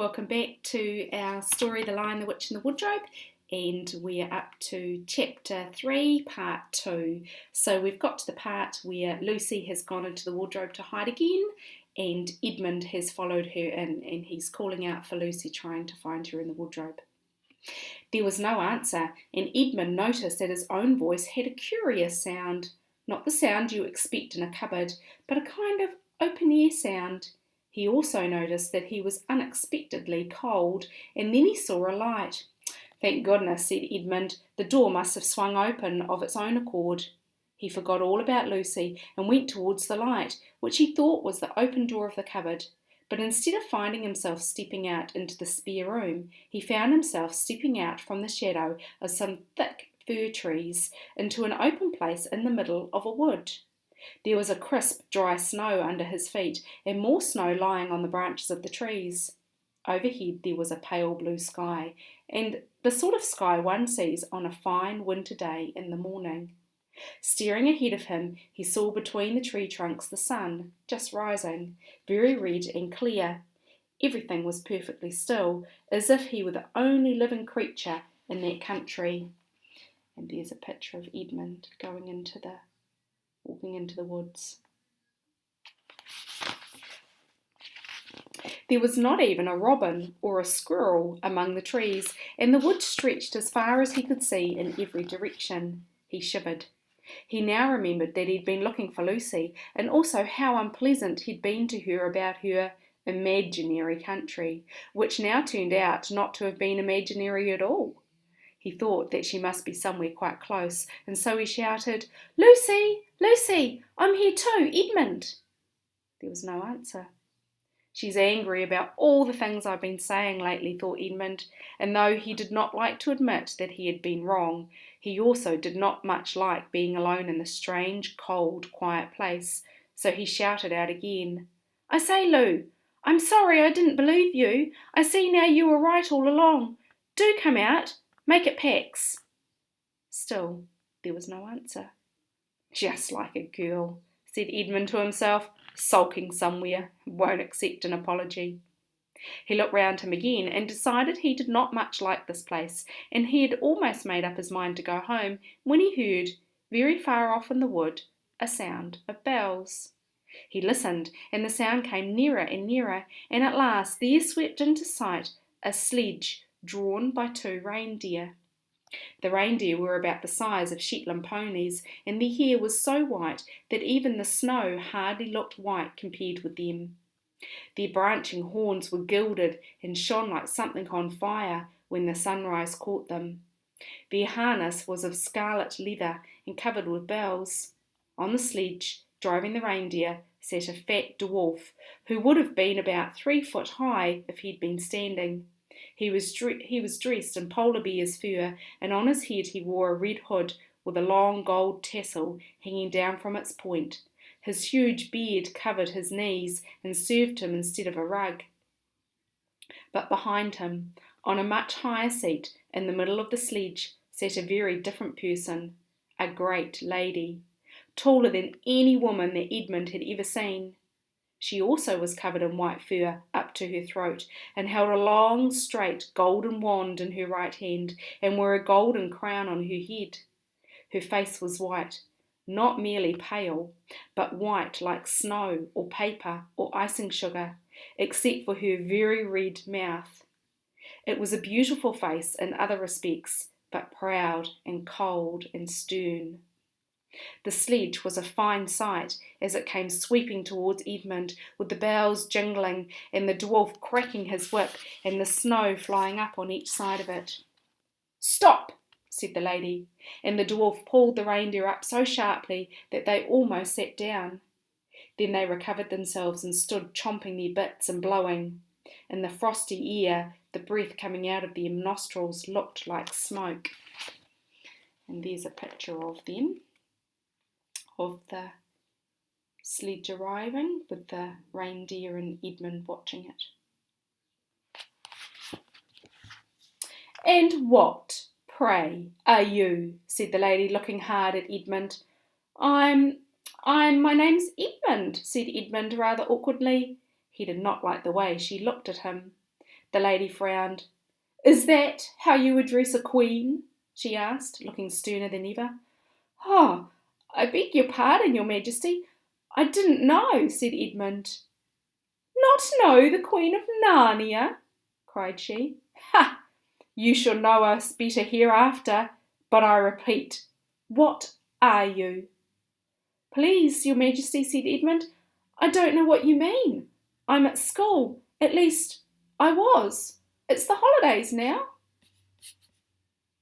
Welcome back to our story, The Lion, the Witch and the Wardrobe, and we're up to Chapter 3, Part 2. So we've got to the part where Lucy has gone into the wardrobe to hide again, and Edmund has followed her in, and he's calling out for Lucy, trying to find her in the wardrobe. There was no answer, and Edmund noticed that his own voice had a curious sound, not the sound you expect in a cupboard, but a kind of open-air sound. He also noticed that he was unexpectedly cold, and then he saw a light. "Thank goodness," said Edmund, "the door must have swung open of its own accord." He forgot all about Lucy and went towards the light, which he thought was the open door of the cupboard. But instead of finding himself stepping out into the spare room, he found himself stepping out from the shadow of some thick fir trees into an open place in the middle of a wood. There was a crisp, dry snow under his feet, and more snow lying on the branches of the trees. Overhead there was a pale blue sky, and the sort of sky one sees on a fine winter day in the morning. Staring ahead of him, he saw between the tree trunks the sun, just rising, very red and clear. Everything was perfectly still, as if he were the only living creature in that country. And there's a picture of Edmund walking into the woods. There was not even a robin or a squirrel among the trees, and the wood stretched as far as he could see in every direction. He shivered. He now remembered that he'd been looking for Lucy, and also how unpleasant he'd been to her about her imaginary country, which now turned out not to have been imaginary at all. He thought that she must be somewhere quite close, and so he shouted, "Lucy! Lucy! I'm here too, Edmund!" There was no answer. "She's angry about all the things I've been saying lately," thought Edmund, and though he did not like to admit that he had been wrong, he also did not much like being alone in the strange, cold, quiet place, so he shouted out again, "I say, Lou, I'm sorry I didn't believe you. I see now you were right all along. Do come out. Make it Pax." Still, there was no answer. "Just like a girl," said Edmund to himself, "sulking somewhere, won't accept an apology." He looked round him again and decided he did not much like this place, and he had almost made up his mind to go home when he heard, very far off in the wood, a sound of bells. He listened, and the sound came nearer and nearer, and at last there swept into sight a sledge drawn by 2 reindeer. The reindeer were about the size of Shetland ponies, and their hair was so white that even the snow hardly looked white compared with them. Their branching horns were gilded and shone like something on fire when the sunrise caught them. Their harness was of scarlet leather and covered with bells. On the sledge, driving the reindeer, sat a fat dwarf, who would have been about 3 foot high if he'd been standing. He was dressed in polar bear's fur, and on his head he wore a red hood with a long gold tassel hanging down from its point. His huge beard covered his knees and served him instead of a rug. But behind him, on a much higher seat in the middle of the sledge, sat a very different person, a great lady, taller than any woman that Edmund had ever seen. She also was covered in white fur up to her throat, and held a long, straight, golden wand in her right hand, and wore a golden crown on her head. Her face was white, not merely pale, but white like snow or paper or icing sugar, except for her very red mouth. It was a beautiful face in other respects, but proud and cold and stern. The sledge was a fine sight as it came sweeping towards Edmund, with the bells jingling and the dwarf cracking his whip and the snow flying up on each side of it. "Stop!" said the lady, and the dwarf pulled the reindeer up so sharply that they almost sat down. Then they recovered themselves and stood chomping their bits and blowing. In the frosty air, the breath coming out of their nostrils looked like smoke. And there's a picture of them, of the sledge arriving with the reindeer and Edmund watching it. "And what, pray, are you?" said the lady, looking hard at Edmund. My name's Edmund," said Edmund rather awkwardly. He did not like the way she looked at him. The lady frowned. "Is that how you address a queen?" she asked, looking sterner than ever. "Oh, I beg your pardon, your Majesty. I didn't know," said Edmund. "Not know the Queen of Narnia?" cried she. "Ha! You shall know us better hereafter. But I repeat, what are you?" "Please, your Majesty," said Edmund, "I don't know what you mean. I'm at school. At least, I was. It's the holidays now."